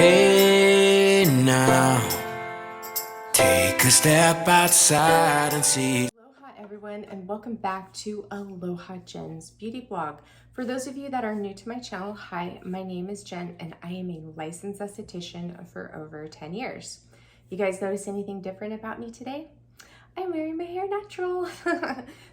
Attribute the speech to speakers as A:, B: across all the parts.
A: Hey now, take a step outside and see.
B: Aloha everyone, and welcome back to Aloha Jen's beauty blog. For those of you that are new to my channel, hi, my name is Jen and I am a licensed esthetician for over 10 years. You guys notice anything different about me today? I'm wearing my hair natural.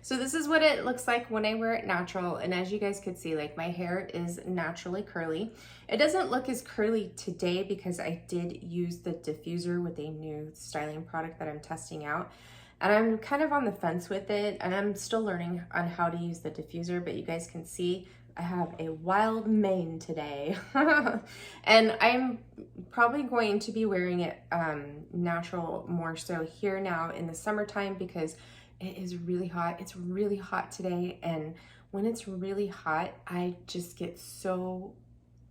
B: So this is what it looks like when I wear it natural, and as you guys could see, like, my hair is naturally curly. It doesn't look as curly today because I did use the diffuser with a new styling product that I'm testing out, and I'm kind of on the fence with it, and I'm still learning on how to use the diffuser, but you guys can see I have a wild mane today. And I'm probably going to be wearing it natural more so here now in the summertime because it is really hot. It's really hot today, and when it's really hot, I just get so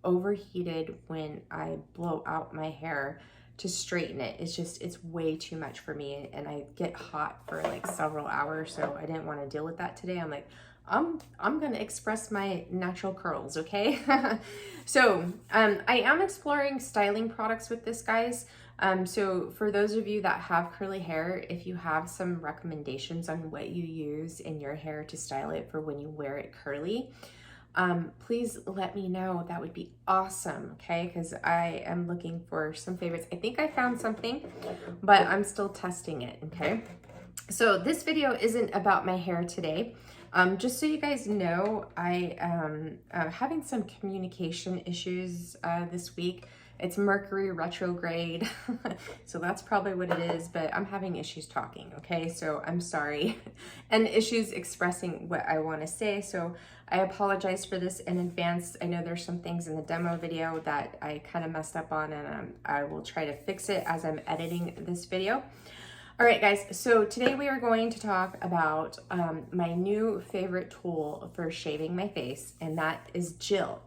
B: overheated when I blow out my hair to straighten it. It's way too much for me, and I get hot for like several hours, so I didn't want to deal with that today. I'm like, I'm gonna express my natural curls, okay? So I am exploring styling products with this, guys. So for those of you that have curly hair, if you have some recommendations on what you use in your hair to style it for when you wear it curly, please let me know. That would be awesome, okay? Because I am looking for some favorites. I think I found something, but I'm still testing it, okay? So this video isn't about my hair today. Just so you guys know, I am having some communication issues this week. It's Mercury retrograde, so that's probably what it is, but I'm having issues talking, okay? So I'm sorry, and issues expressing what I want to say, so I apologize for this in advance. I know there's some things in the demo video that I kind of messed up on, and I will try to fix it as I'm editing this video. All right, guys, so today we are going to talk about my new favorite tool for shaving my face, and that is Jill.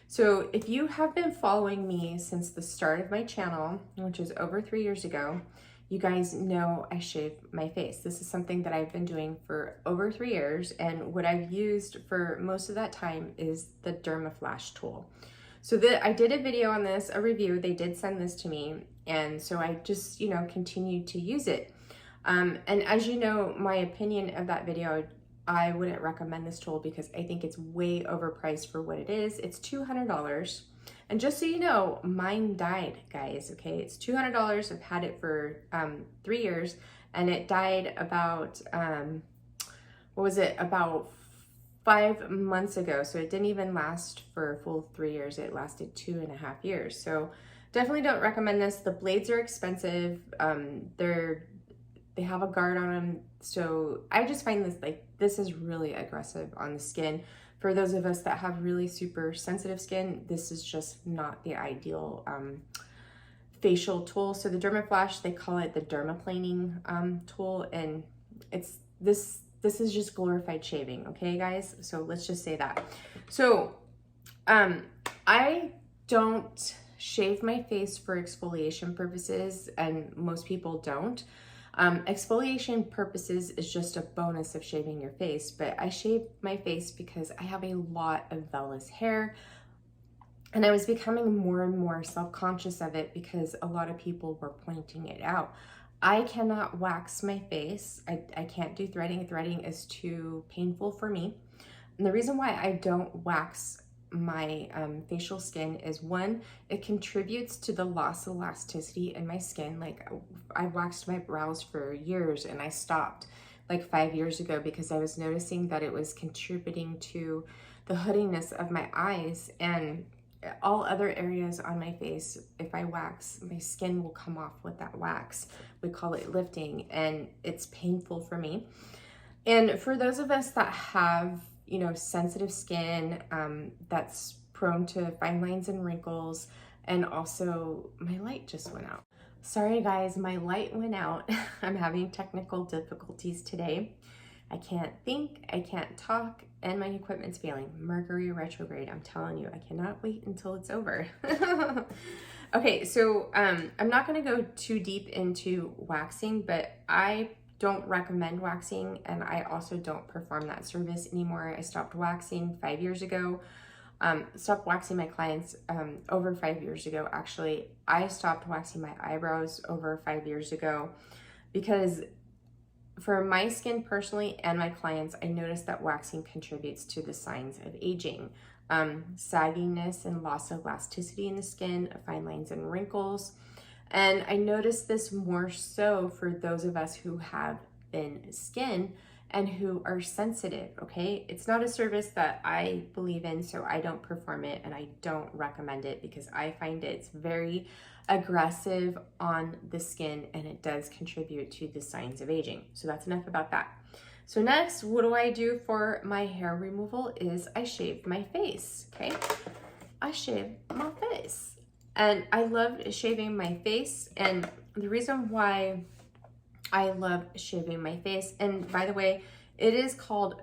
B: So if you have been following me since the start of my channel, which is over 3 years ago, you guys know I shave my face. This is something that I've been doing for over 3 years, and what I've used for most of that time is the Dermaflash tool. So I did a video on this, a review. They did send this to me, and so I just, continued to use it. And as you know, my opinion of that video, I wouldn't recommend this tool because I think it's way overpriced for what it is. It's $200. And just so you know, mine died, guys, okay? It's $200. I've had it for 3 years, and it died about, about 5 months ago. So it didn't even last for a full 3 years. It lasted 2.5 years. So definitely don't recommend this. The blades are expensive. They have a guard on them, so I just find this is really aggressive on the skin. For those of us that have really super sensitive skin, this is just not the ideal facial tool. So the Dermaflash, they call it the dermaplaning tool, and this is just glorified shaving, okay, guys? So let's just say that. So I don't shave my face for exfoliation purposes, and most people don't. Exfoliation purposes is just a bonus of shaving your face, but I shave my face because I have a lot of vellus hair, and I was becoming more and more self-conscious of it because a lot of people were pointing it out. I cannot wax my face. I can't do threading. Threading is too painful for me. And the reason why I don't wax my facial skin is, one, it contributes to the loss of elasticity in my skin. Like, I waxed my brows for years, and I stopped like 5 years ago because I was noticing that it was contributing to the hoodiness of my eyes and all other areas on my face. If I wax, my skin will come off with that wax. We call it lifting, and it's painful for me. And for those of us that have sensitive skin, that's prone to fine lines and wrinkles. And also, my light just went out. Sorry guys, my light went out. I'm having technical difficulties today. I can't think, I can't talk, and my equipment's failing. Mercury retrograde, I'm telling you, I cannot wait until it's over. Okay, so I'm not gonna go too deep into waxing, but I don't recommend waxing, and I also don't perform that service anymore. I stopped waxing 5 years ago. stopped waxing my clients over 5 years ago. Actually, I stopped waxing my eyebrows over 5 years ago because for my skin personally and my clients, I noticed that waxing contributes to the signs of aging. Sagginess and loss of elasticity in the skin, fine lines and wrinkles. And I noticed this more so for those of us who have thin skin and who are sensitive, okay? It's not a service that I believe in, so I don't perform it and I don't recommend it because I find it's very aggressive on the skin and it does contribute to the signs of aging. So that's enough about that. So next, what do I do for my hair removal is I shave my face, okay? I shave my face. And I love shaving my face. And the reason why I love shaving my face, and by the way, it is called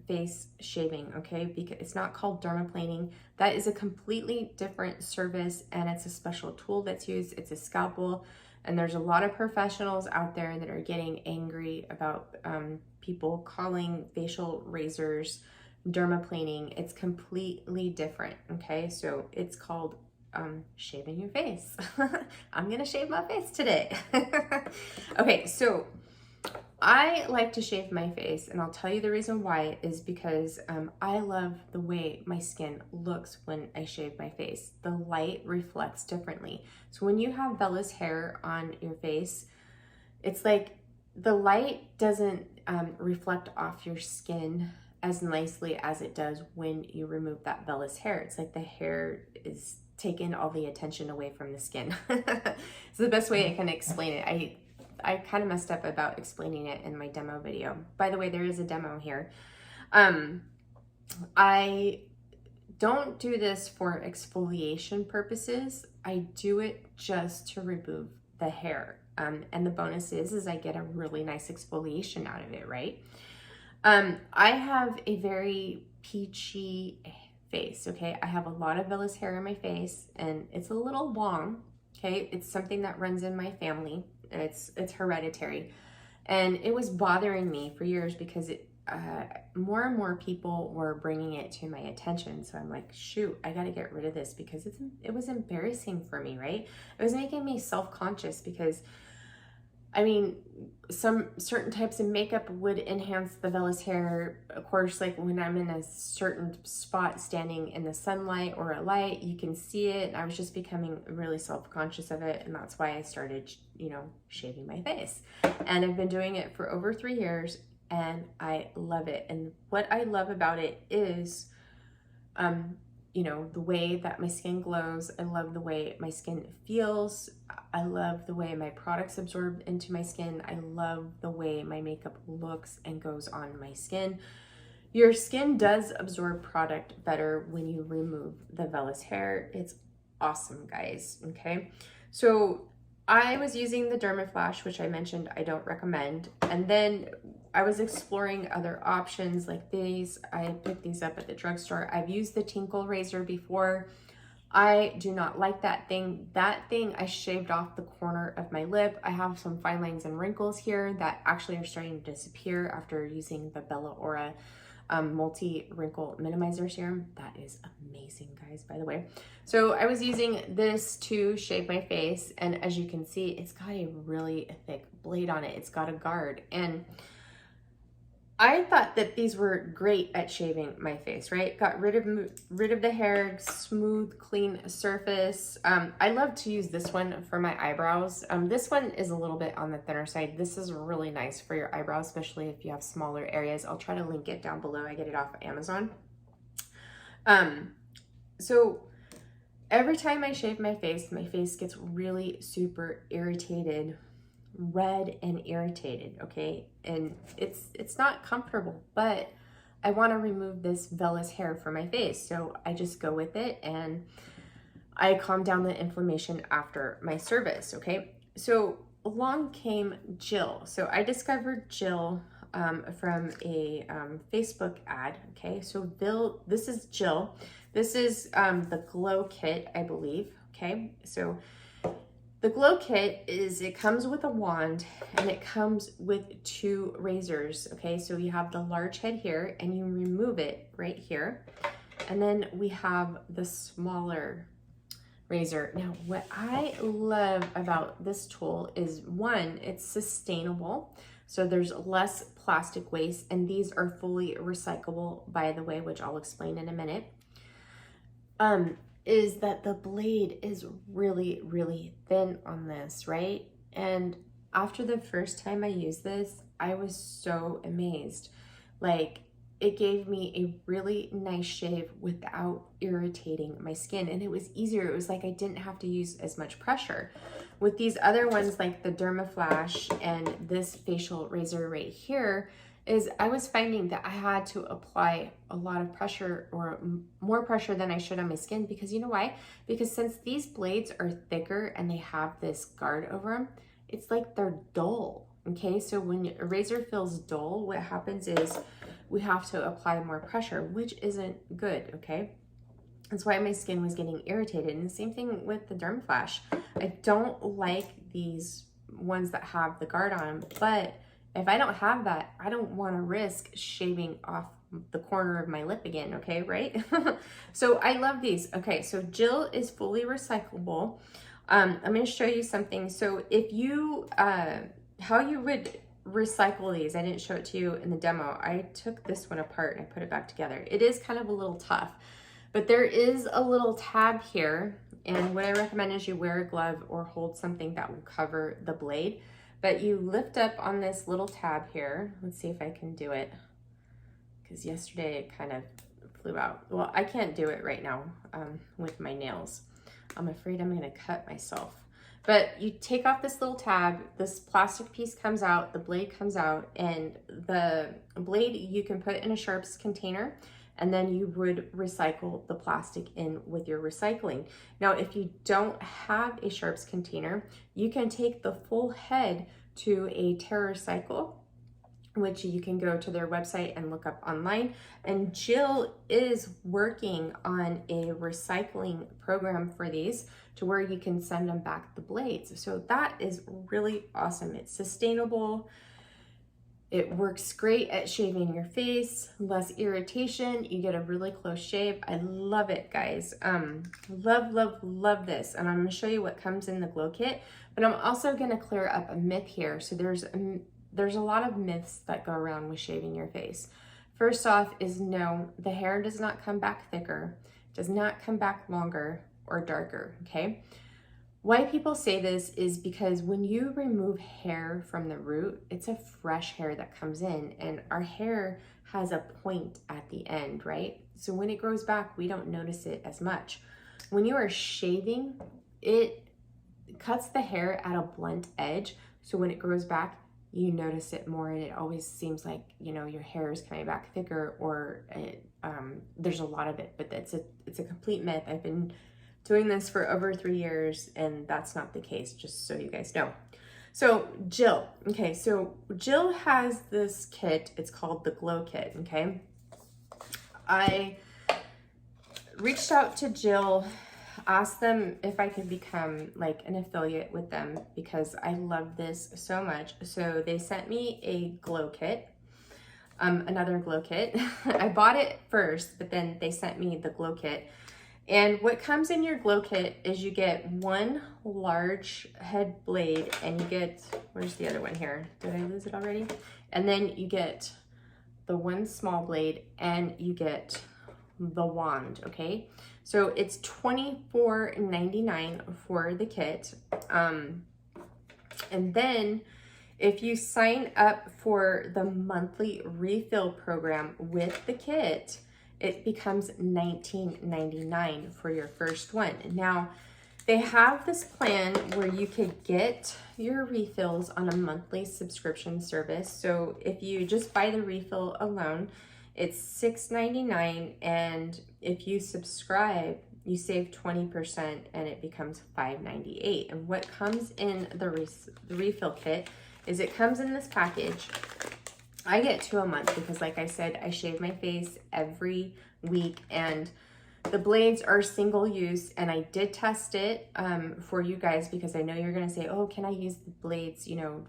B: face shaving, okay? Because it's not called dermaplaning. That is a completely different service and it's a special tool that's used. It's a scalpel. And there's a lot of professionals out there that are getting angry about people calling facial razors dermaplaning. It's completely different, okay? So it's called shaving your face. I'm gonna shave my face today. Okay, so I like to shave my face, and I'll tell you the reason why is because I love the way my skin looks when I shave my face. The light reflects differently. So when you have vellus hair on your face, it's like the light doesn't reflect off your skin as nicely as it does when you remove that vellus hair. It's like the hair is taking all the attention away from the skin. It's the best way I can explain it. I kind of messed up about explaining it in my demo video. By the way, there is a demo here. I don't do this for exfoliation purposes. I do it just to remove the hair. And the bonus is I get a really nice exfoliation out of it, right? I have a very peachy face, okay? I have a lot of vellus hair in my face and it's a little long, okay? It's something that runs in my family. It's hereditary. And it was bothering me for years because more and more people were bringing it to my attention. So I'm like, shoot, I got to get rid of this because it was embarrassing for me, right? It was making me self-conscious because, I mean, some certain types of makeup would enhance the vellus hair. Of course, like when I'm in a certain spot standing in the sunlight or a light, you can see it. And I was just becoming really self-conscious of it. And that's why I started, shaving my face. And I've been doing it for over 3 years and I love it. And what I love about it is, the way that my skin glows. I love the way my skin feels. I love the way my products absorb into my skin. I love the way my makeup looks and goes on my skin. Your skin does absorb product better when you remove the vellus hair. It's awesome, guys, okay? So I was using the Dermaflash, which I mentioned I don't recommend. And then I was exploring other options like these. I picked these up at the drugstore. I've used the Tinkle razor before. I do not like that thing. That thing, I shaved off the corner of my lip. I have some fine lines and wrinkles here that actually are starting to disappear after using the Bella Aura multi-wrinkle minimizer serum. That is amazing, guys, by the way. So I was using this to shave my face, and as you can see, it's got a really thick blade on it. It's got a guard, and I thought that these were great at shaving my face, right? Got rid of the hair, smooth, clean surface. I love to use this one for my eyebrows. This one is a little bit on the thinner side. This is really nice for your eyebrows, especially if you have smaller areas. I'll try to link it down below. I get it off of Amazon. So every time I shave my face gets really super irritated, red and irritated, okay? And it's not comfortable, but I want to remove this vellus hair from my face, so I just go with it and I calm down the inflammation after my service, okay? So along came Jill. So I discovered Jill from a Facebook ad, okay? So this is Jill. This is the Glow Kit, I believe, okay? So the Glow Kit it comes with a wand and it comes with 2 razors, okay? So you have the large head here and you remove it right here. And then we have the smaller razor. Now, what I love about this tool is, one, it's sustainable. So there's less plastic waste, and these are fully recyclable, by the way, which I'll explain in a minute. Is that the blade is really, really thin on this, right? And after the first time I used this, I was so amazed. Like, it gave me a really nice shave without irritating my skin, and it was easier. It was like I didn't have to use as much pressure. With these other ones, like the Dermaflash and this facial razor right here, is I was finding that I had to apply a lot of pressure, or more pressure than I should, on my skin, because you know why? Because since these blades are thicker and they have this guard over them, it's like they're dull, okay? So when a razor feels dull, what happens is we have to apply more pressure, which isn't good, okay? That's why my skin was getting irritated. And the same thing with the Dermaflash. I don't like these ones that have the guard on them, but if I don't have that, I don't want to risk shaving off the corner of my lip again, okay, right? So I love these. Okay, so Jill is fully recyclable. I'm going to show you something. So if you, how you would recycle these, I didn't show it to you in the demo. I took this one apart and I put it back together. It is kind of a little tough, but there is a little tab here. And what I recommend is you wear a glove or hold something that will cover the blade. But you lift up on this little tab here. Let's see if I can do it, because yesterday it kind of flew out. Well, I can't do it right now with my nails. I'm afraid I'm gonna cut myself. But you take off this little tab, this plastic piece comes out, the blade comes out, and the blade you can put in a sharps container, and then you would recycle the plastic in with your recycling. Now, if you don't have a sharps container, you can take the full head to a TerraCycle, which you can go to their website and look up online. And Jill is working on a recycling program for these to where you can send them back the blades. So that is really awesome. It's sustainable. It works great at shaving your face, less irritation. You get a really close shave. I love it, guys. Love, love, love this. And I'm gonna show you what comes in the glow kit, but I'm also gonna clear up a myth here. So there's a lot of myths that go around with shaving your face. First off is no, the hair does not come back thicker, does not come back longer or darker, okay? Why people say this is because when you remove hair from the root, it's a fresh hair that comes in, and our hair has a point at the end, right? So when it grows back, we don't notice it as much. When you are shaving, it cuts the hair at a blunt edge. So when it grows back, you notice it more, and it always seems like, you know, your hair is coming back thicker, or there's a lot of it, but it's a complete myth. I've been doing this for over 3 years, and that's not the case, just so you guys know. So Jill, okay, so Jill has this kit, it's called the Glow Kit, okay? I reached out to Jill, asked them if I could become like an affiliate with them because I love this so much. So they sent me a glow kit, another glow kit. I bought it first, but then they sent me the glow kit. And what comes in your glow kit is you get one large head blade, and you get, where's the other one here? Did I lose it already? And then you get the one small blade, and you get the wand, okay? So it's $24.99 for the kit. And then if you sign up for the monthly refill program with the kit, it becomes $19.99 for your first one. Now, they have this plan where you could get your refills on a monthly subscription service. So if you just buy the refill alone, it's $6.99, and if you subscribe, you save 20%, and it becomes $5.98. And what comes in the refill kit is it comes in this package. I get 2 a month because, like I said, I shave my face every week, and the blades are single use, and I did test it for you guys because I know you're gonna say, oh, can I use the blades, you know,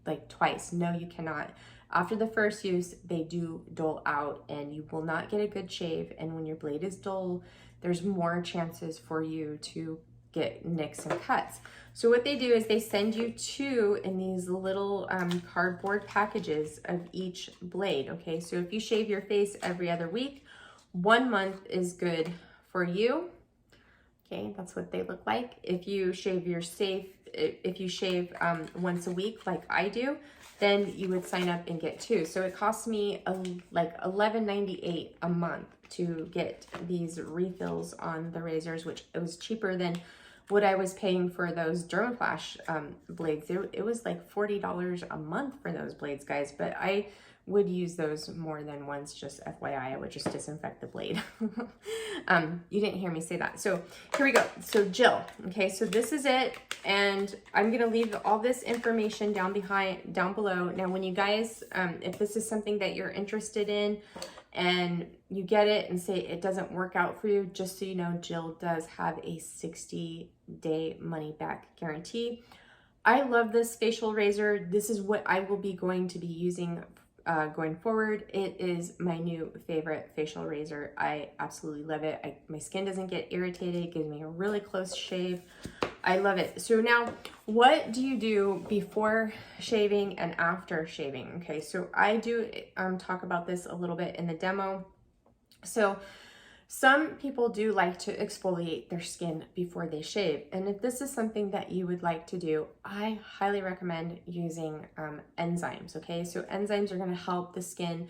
B: like twice? No, you cannot. After the first use, they do dull out and you will not get a good shave. And when your blade is dull, there's more chances for you to get nicks and cuts. So what they do is they send you two in these little cardboard packages of each blade, okay? So if you shave your face every other week, 1 month is good for you. Okay, that's what they look like. If you shave once a week like I do, then you would sign up and get two. So it costs me like $11.98 a month to get these refills on the razors, which it was cheaper than what I was paying for those Dermaflash blades. It was like $40 a month for those blades, guys, but I would use those more than once, just FYI. I would just disinfect the blade. You didn't hear me say that. So here we go. So Jill, okay, so this is it. And I'm gonna leave all this information down below. Now, when you guys, if this is something that you're interested in and you get it and say it doesn't work out for you, just so you know, Jill does have a 60-day money back guarantee. I love this facial razor. This is what I will be going to be using going forward. It is my new favorite facial razor. I absolutely love it. My skin doesn't get irritated. It gives me a really close shave. I love it. So now, what do you do before shaving and after shaving? Okay, so I do talk about this a little bit in the demo. So some people do like to exfoliate their skin before they shave. And if this is something that you would like to do, I highly recommend using enzymes, okay? So enzymes are gonna help the skin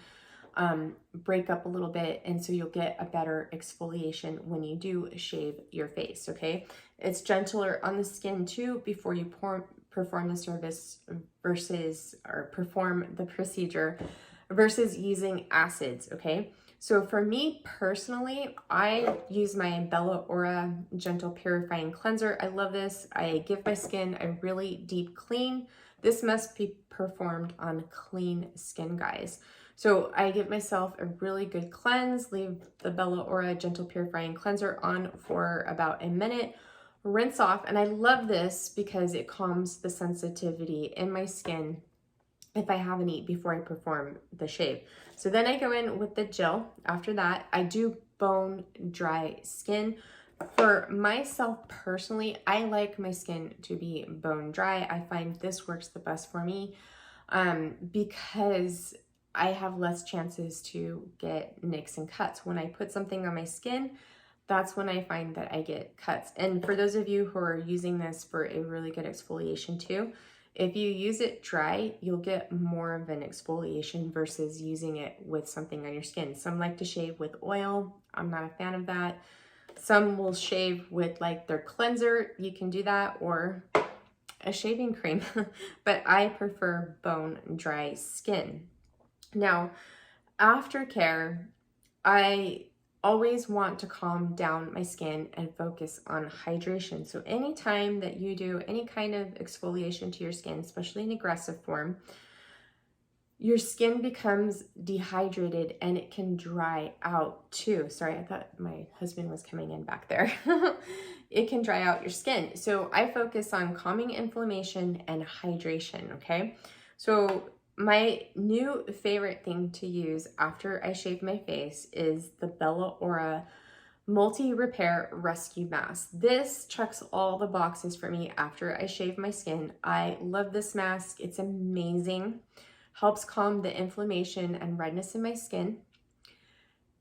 B: break up a little bit, and so you'll get a better exfoliation when you do shave your face, okay? It's gentler on the skin too before you perform the service perform the procedure versus using acids, okay? So for me personally, I use my Bella Aura Gentle Purifying Cleanser. I love this. I give my skin a really deep clean. This must be performed on clean skin, guys. So I give myself a really good cleanse, leave the Bella Aura Gentle Purifying Cleanser on for about a minute, rinse off, and I love this because it calms the sensitivity in my skin if I have any before I perform the shave. So then I go in with the gel. After that, I do bone dry skin. For myself personally, I like my skin to be bone dry. I find this works the best for me because I have less chances to get nicks and cuts. When I put something on my skin, that's when I find that I get cuts. And for those of you who are using this for a really good exfoliation too, if you use it dry, you'll get more of an exfoliation versus using it with something on your skin. Some like to shave with oil. I'm not a fan of that. Some will shave with like their cleanser. You can do that, or a shaving cream. But I prefer bone dry skin. Now, Aftercare, I always want to calm down my skin and focus on hydration. So anytime that you do any kind of exfoliation to your skin, especially in aggressive form, your skin becomes dehydrated and it can dry out too. Sorry, I thought my husband was coming in back there. It can dry out your skin. So I focus on calming inflammation and hydration, okay? So my new favorite thing to use after I shave my face is the Bella Aura Multi-Repair Rescue Mask. This checks all the boxes for me after I shave my skin. I love this mask. It's amazing. Helps calm the inflammation and redness in my skin.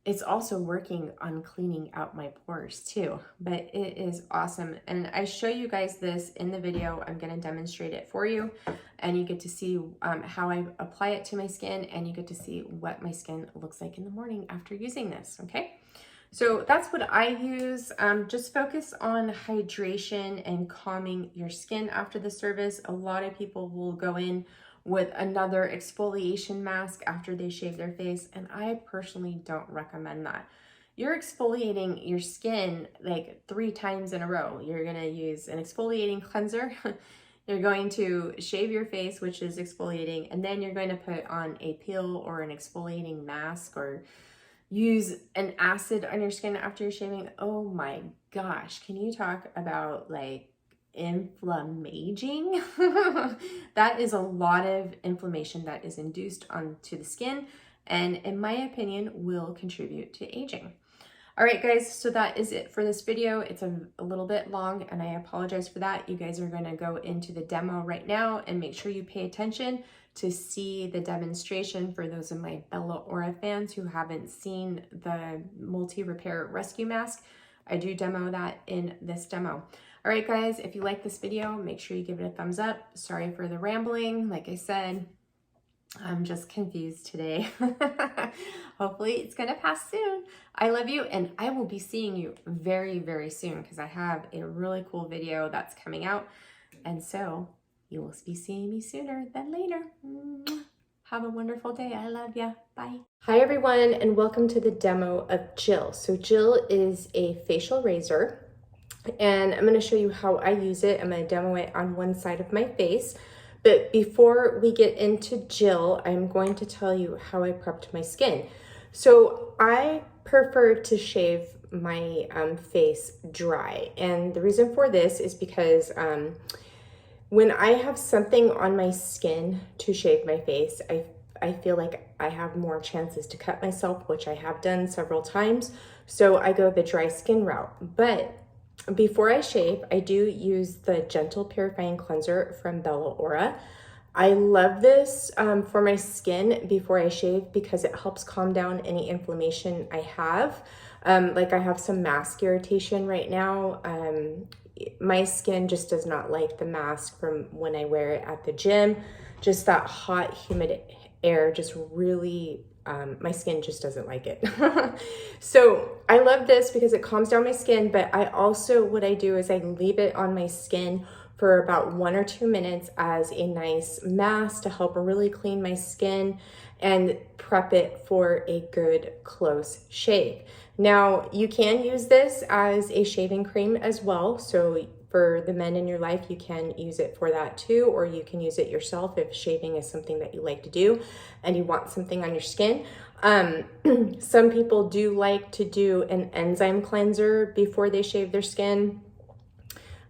B: It's also working on cleaning out my pores too, but it is awesome. And I show you guys this in the video. I'm going to demonstrate it for you, and you get to see how I apply it to my skin, and you get to see what my skin looks like in the morning after using this, okay? So that's what I use. Just focus on hydration and calming your skin after the service. A lot of people will go in with another exfoliation mask after they shave their face, and I personally don't recommend that. You're exfoliating your skin like 3 times in a row. You're gonna use an exfoliating cleanser, you're going to shave your face, which is exfoliating, and then you're going to put on a peel or an exfoliating mask, or use an acid on your skin after you're shaving. Oh my gosh, can you talk about like inflammaging. That is a lot of inflammation that is induced onto the skin, and in my opinion will contribute to aging. All right, guys, so that is it for this video. It's a little bit long, and I apologize for that. You guys are gonna go into the demo right now, and make sure you pay attention to see the demonstration for those of my Aloha fans who haven't seen the multi-repair rescue mask. I do demo that in this demo. All right, guys, if you like this video, make sure you give it a thumbs up. Sorry for the rambling. Like I said, I'm just confused today. Hopefully it's gonna pass soon. I love you, and I will be seeing you very, very soon because I have a really cool video that's coming out. And so you will be seeing me sooner than later. Have a wonderful day. I love ya. Bye. Hi, everyone, and welcome to the demo of Jill. So Jill is a facial razor, and I'm gonna show you how I use it. I'm gonna demo it on one side of my face. But before we get into Jill, I'm going to tell you how I prepped my skin. So I prefer to shave my face dry. And the reason for this is because when I have something on my skin to shave my face, I feel like I have more chances to cut myself, which I have done several times. So I go the dry skin route. But before I shave, I do use the Gentle Purifying Cleanser from Aloha. I love this for my skin before I shave because it helps calm down any inflammation I have. Like I have some mask irritation right now. My skin just does not like the mask from when I wear it at the gym. Just that hot, humid air just really my skin just doesn't like it. So I love this because it calms down my skin, but I also, what I do is I leave it on my skin for about 1 or 2 minutes as a nice mask to help really clean my skin and prep it for a good close shave. Now, you can use this as a shaving cream as well. So for the men in your life, you can use it for that too, or you can use it yourself if shaving is something that you like to do and you want something on your skin. Some people do like to do an enzyme cleanser before they shave their skin,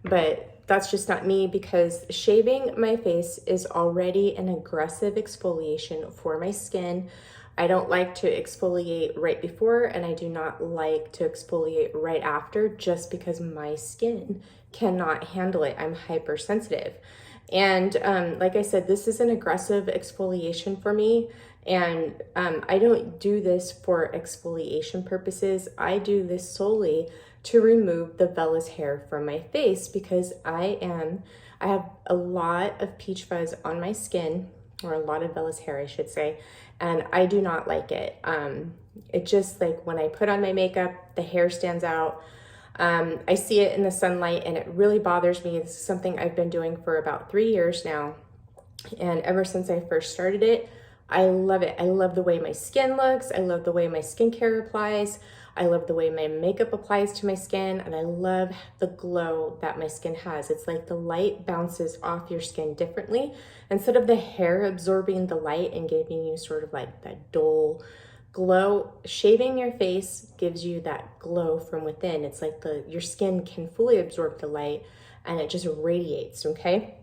B: but that's just not me because shaving my face is already an aggressive exfoliation for my skin. I don't like to exfoliate right before, and I do not like to exfoliate right after just because my skin cannot handle it. I'm hypersensitive. And like I said, this is an aggressive exfoliation for me. And I don't do this for exfoliation purposes. I do this solely to remove the vellus hair from my face because I have a lot of peach fuzz on my skin, or a lot of vellus hair, I should say, and I do not like it. It just, like, when I put on my makeup, the hair stands out. I see it in the sunlight and it really bothers me. This is something I've been doing for about 3 years now. And ever since I first started it, I love it. I love the way my skin looks. I love the way my skincare applies. I love the way my makeup applies to my skin. And I love the glow that my skin has. It's like the light bounces off your skin differently. Instead of the hair absorbing the light and giving you sort of like that dull glow, shaving your face gives you that glow from within. It's like your skin can fully absorb the light and it just radiates, okay?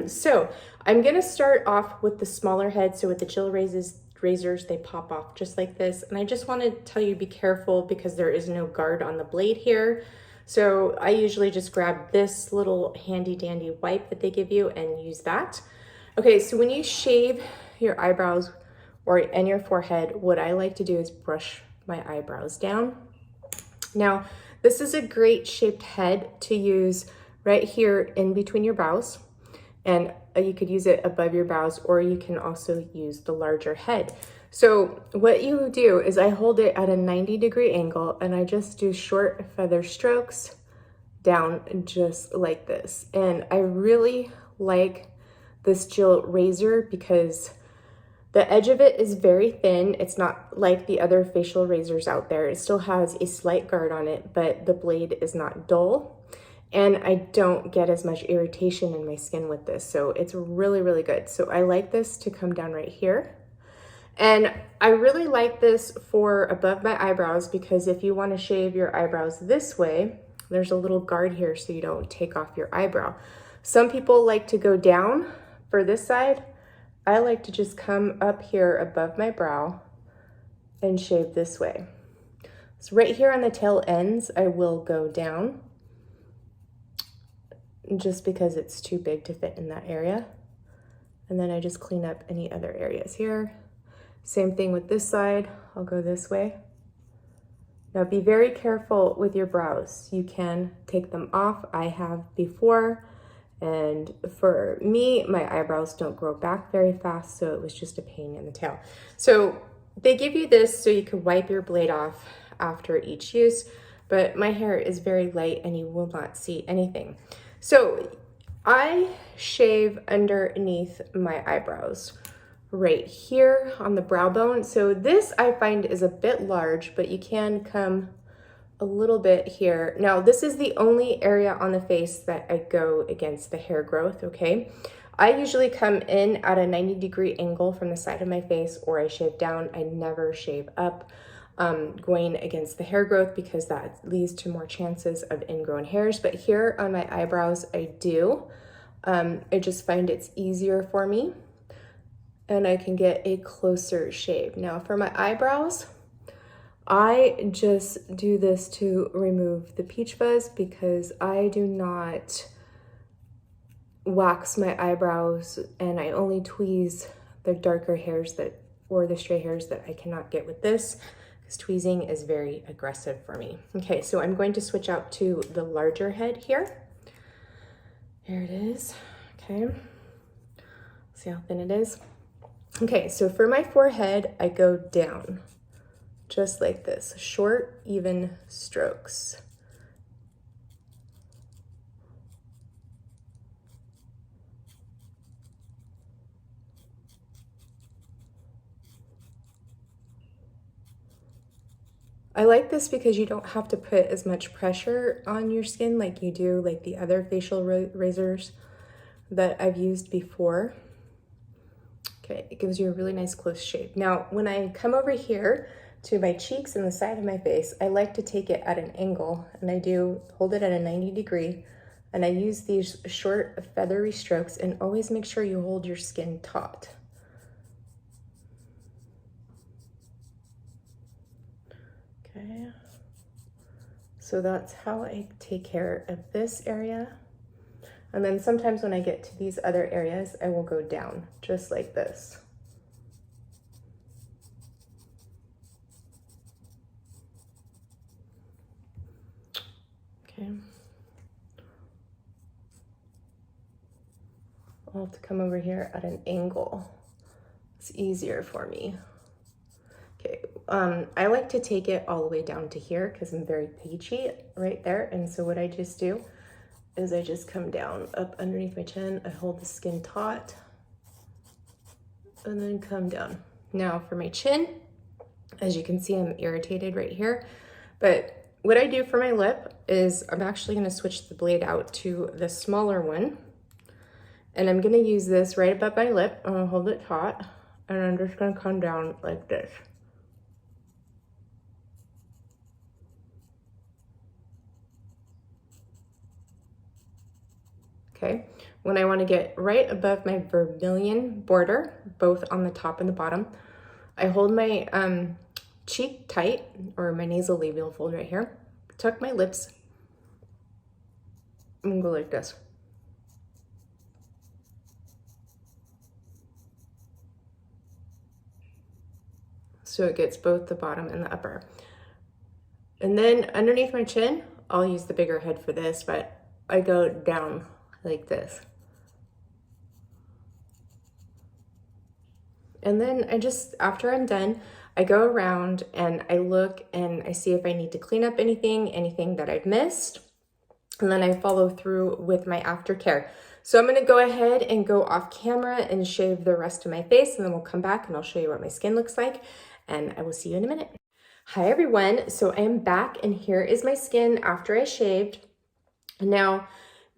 B: So I'm gonna start off with the smaller head. So with the Jill razors, they pop off just like this. And I just wanna tell you, be careful because there is no guard on the blade here. So I usually just grab this little handy dandy wipe that they give you and use that. Okay, so when you shave your eyebrows and your forehead, what I like to do is brush my eyebrows down. Now, this is a great shaped head to use right here in between your brows. And you could use it above your brows, or you can also use the larger head. So what you do is I hold it at a 90-degree angle and I just do short feather strokes down just like this. And I really like this Jill razor because the edge of it is very thin. It's not like the other facial razors out there. It still has a slight guard on it, but the blade is not dull. And I don't get as much irritation in my skin with this. So it's really, really good. So I like this to come down right here. And I really like this for above my eyebrows because if you want to shave your eyebrows this way, there's a little guard here so you don't take off your eyebrow. Some people like to go down for this side. I like to just come up here above my brow and shave this way. So right here on the tail ends, I will go down just because it's too big to fit in that area. And then I just clean up any other areas here. Same thing with this side, I'll go this way. Now be very careful with your brows. You can take them off. I have before, and for me, my eyebrows don't grow back very fast, so it was just a pain in the tail. So they give you this so you can wipe your blade off after each use, but my hair is very light and you will not see anything. So I shave underneath my eyebrows right here on the brow bone. So this I find is a bit large, but you can come a little bit here. Now this is the only area on the face that I go against the hair growth, okay? I usually come in at a 90-degree angle from the side of my face, or I shave down. I never shave up going against the hair growth because that leads to more chances of ingrown hairs. But here on my eyebrows, I do. I just find it's easier for me and I can get a closer shave. Now for my eyebrows, I just do this to remove the peach fuzz because I do not wax my eyebrows and I only tweeze the darker hairs that, or the stray hairs that I cannot get with this, because tweezing is very aggressive for me. Okay, so I'm going to switch out to the larger head here. Here it is, okay. See how thin it is? Okay, so for my forehead, I go down, just like this, short, even strokes. I like this because you don't have to put as much pressure on your skin like you do like the other facial razors that I've used before. Okay, it gives you a really nice close shave. Now, when I come over here to my cheeks and the side of my face, I like to take it at an angle, and I do hold it at a 90-degree, and I use these short feathery strokes, and always make sure you hold your skin taut. Okay, so that's how I take care of this area. And then sometimes when I get to these other areas, I will go down just like this. Okay. I'll have to come over here at an angle. It's easier for me. Okay, I like to take it all the way down to here because I'm very peachy right there. And so what I just do is I just come down up underneath my chin. I hold the skin taut and then come down. Now for my chin, as you can see, I'm irritated right here. But what I do for my lip is I'm actually gonna switch the blade out to the smaller one. And I'm gonna use this right above my lip. I'm gonna hold it taut and I'm just gonna come down like this. Okay, when I want to get right above my vermilion border, both on the top and the bottom, I hold my cheek tight, or my nasal labial fold right here, tuck my lips, and go like this. So it gets both the bottom and the upper. And then underneath my chin, I'll use the bigger head for this, but I go down like this. And then I just, after I'm done, I go around and I look and I see if I need to clean up anything that I've missed. And then I follow through with my aftercare. So I'm gonna go ahead and go off camera and shave the rest of my face, and then we'll come back and I'll show you what my skin looks like, and I will see you in a minute. Hi everyone, so I am back and here is my skin after I shaved. Now,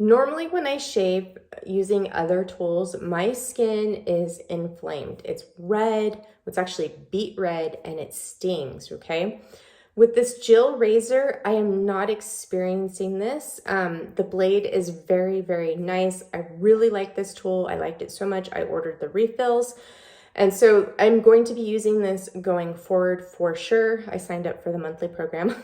B: normally when I shave using other tools, my skin is inflamed. It's red, it's actually beet red, and it stings, okay? With this Jill razor, I am not experiencing this. The blade is very, very nice. I really like this tool. I liked it so much, I ordered the refills. And so I'm going to be using this going forward for sure. I signed up for the monthly program.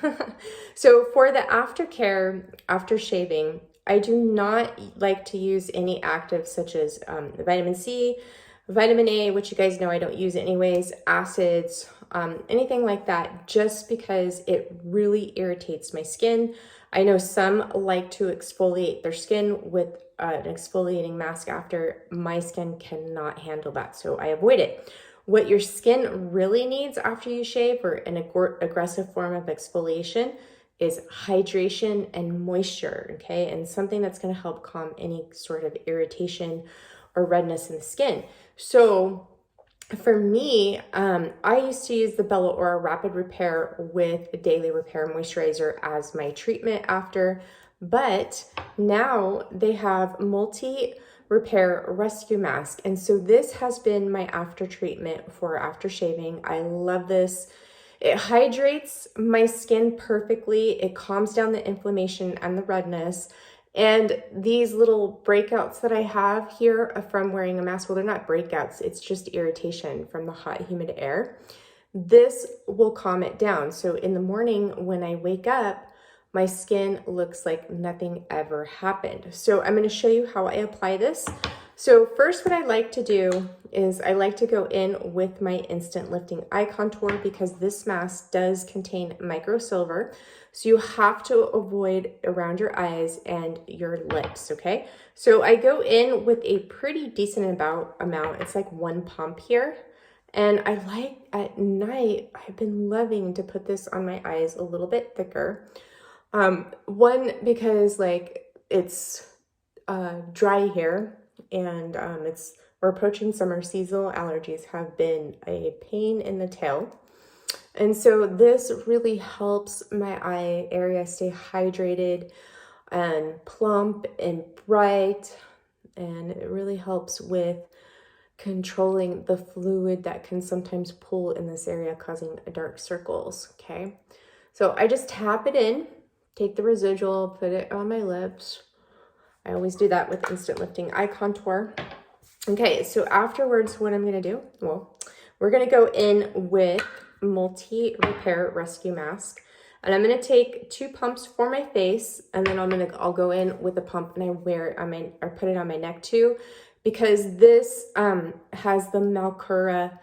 B: So for the aftercare, after shaving, I do not like to use any actives such as vitamin C, vitamin A, which you guys know I don't use anyways, acids, anything like that, just because it really irritates my skin. I know some like to exfoliate their skin with an exfoliating mask after. My skin cannot handle that, so I avoid it. What your skin really needs after you shave, or an aggressive form of exfoliation, is hydration and moisture, okay? And something that's going to help calm any sort of irritation or redness in the skin. So for me, I used to use the Bella Aura Rapid Repair with a Daily Repair Moisturizer as my treatment after, but now they have Multi Repair Rescue Mask. And so this has been my after treatment for after shaving. I love this. It hydrates my skin perfectly. It calms down the inflammation and the redness. And these little breakouts that I have here from wearing a mask, well, they're not breakouts, it's just irritation from the hot, humid air. This will calm it down. So in the morning when I wake up, my skin looks like nothing ever happened. So I'm going to show you how I apply this. So first, what I like to do is I like to go in with my Instant Lifting Eye Contour, because this mask does contain micro silver. So you have to avoid around your eyes and your lips, okay? So I go in with a pretty decent amount. It's like 1 pump here. And I like at night, I've been loving to put this on my eyes a little bit thicker. One, because like it's dry here, and we're approaching summer. Seasonal allergies have been a pain in the tail. And so this really helps my eye area stay hydrated and plump and bright. And it really helps with controlling the fluid that can sometimes pool in this area, causing dark circles, okay? So I just tap it in, take the residual, put it on my lips. I always do that with Instant Lifting Eye Contour. Okay, so afterwards, what I'm gonna do, well, we're gonna go in with Multi Repair Rescue Mask, and I'm gonna take 2 pumps for my face, and then I'll go in with a pump and I wear it on or put it on my neck too, because this has the Malcura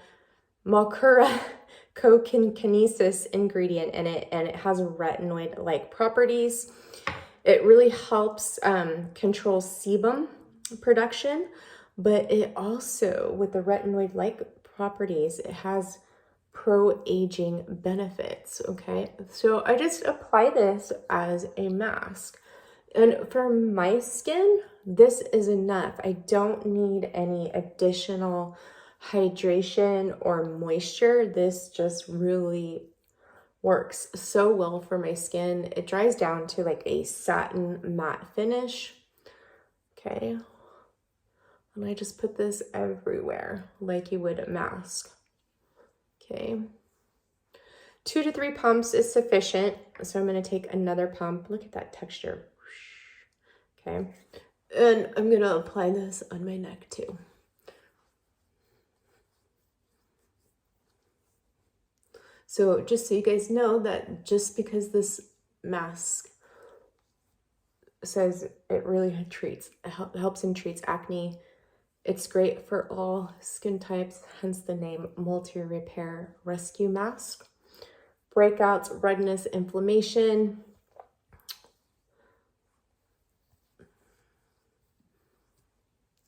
B: cokinesis ingredient in it, and it has retinoid-like properties. It really helps control sebum production, but it also, with the retinoid-like properties, it has pro-aging benefits, okay? So I just apply this as a mask. And for my skin, this is enough. I don't need any additional hydration or moisture. This just really works so well for my skin. It dries down to like a satin matte finish. Okay. And I just put this everywhere like you would a mask. Okay. 2 to 3 pumps is sufficient. So I'm going to take another pump. Look at that texture. Okay. And I'm going to apply this on my neck too. So just so you guys know that just because this mask says it really helps and treats acne, it's great for all skin types, hence the name Multi-Repair Rescue Mask. Breakouts, redness, inflammation.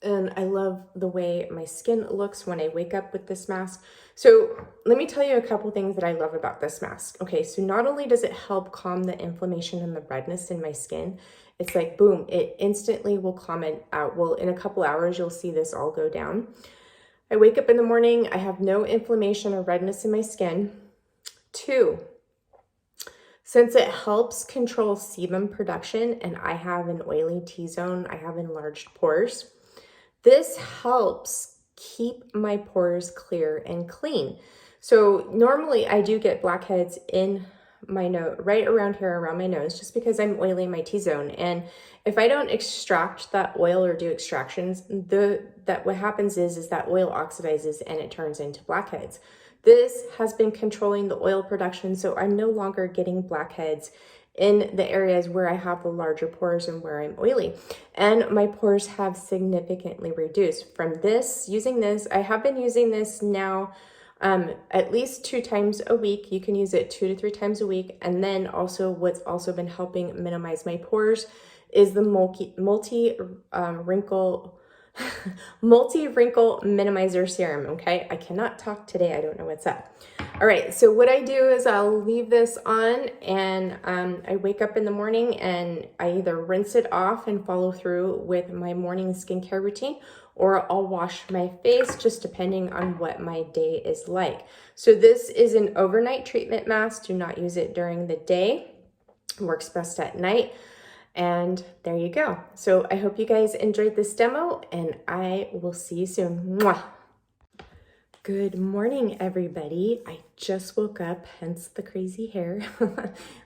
B: And I love the way my skin looks when I wake up with this mask. So let me tell you a couple things that I love about this mask. Okay, so not only does it help calm the inflammation and the redness in my skin, it's like, boom, it instantly will calm it out. Well, in a couple hours, you'll see this all go down. I wake up in the morning, I have no inflammation or redness in my skin. 2, since it helps control sebum production, and I have an oily T-zone, I have enlarged pores, this helps keep my pores clear and clean. So normally I do get blackheads in my nose, right around here around my nose, just because I'm oiling my T-zone. And if I don't extract that oil or do extractions, what happens is that oil oxidizes and it turns into blackheads. This has been controlling the oil production, so I'm no longer getting blackheads in the areas where I have the larger pores and where I'm oily. And my pores have significantly reduced from this, using this. I have been using this now at least 2 times a week. You can use it 2 to 3 times a week. And then also what's also been helping minimize my pores is the multi-wrinkle minimizer serum. Okay, I cannot talk today. I don't know what's up. All right, so what I do is I'll leave this on, and I wake up in the morning and I either rinse it off and follow through with my morning skincare routine, or I'll wash my face, just depending on what my day is like. So this is an overnight treatment mask. Do not use it during the day. It works best at night. And there you go. So I hope you guys enjoyed this demo, and I will see you soon. Mwah! Good morning, everybody. I just woke up, hence the crazy hair.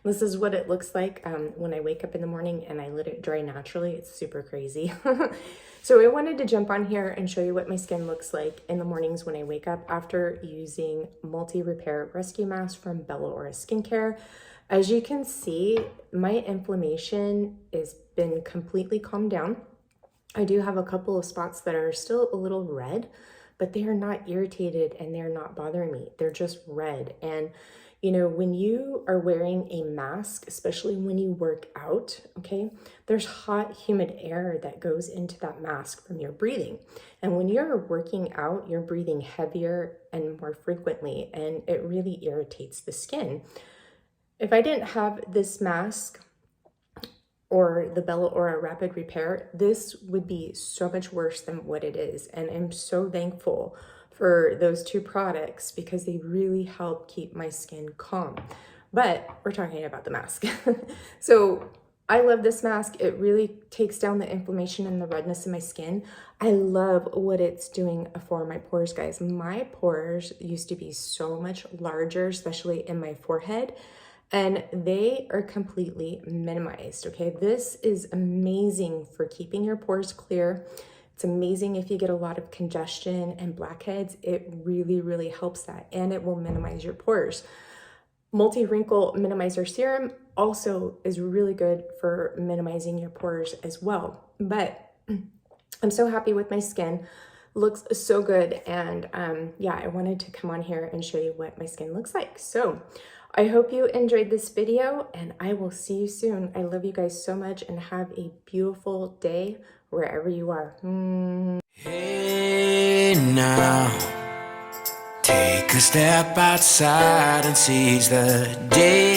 B: This is what it looks like when I wake up in the morning and I let it dry naturally. It's super crazy. So I wanted to jump on here and show you what my skin looks like in the mornings when I wake up after using Multi-Repair Rescue Mask from Bella Skincare. As you can see, my inflammation has been completely calmed down. I do have a couple of spots that are still a little red, but they are not irritated and they're not bothering me. They're just red. And you know, when you are wearing a mask, especially when you work out, okay, there's hot, humid air that goes into that mask from your breathing. And when you're working out, you're breathing heavier and more frequently, and it really irritates the skin. If I didn't have this mask or the Bella Ora Rapid Repair, this would be so much worse than what it is. And I'm so thankful for those 2 products because they really help keep my skin calm. But we're talking about the mask. So I love this mask. It really takes down the inflammation and the redness in my skin. I love what it's doing for my pores, guys. My pores used to be so much larger, especially in my forehead, and they are completely minimized. Okay, this is amazing for keeping your pores clear. It's amazing if you get a lot of congestion and blackheads. It really, really helps that, and it will minimize your pores. Multi-Wrinkle Minimizer Serum also is really good for minimizing your pores as well. But I'm so happy with my skin. Looks so good, and yeah, I wanted to come on here and show you what my skin looks like. So I hope you enjoyed this video, and I will see you soon. I love you guys so much, and have a beautiful day wherever you are.
A: Hey now, take a step outside and seize the day.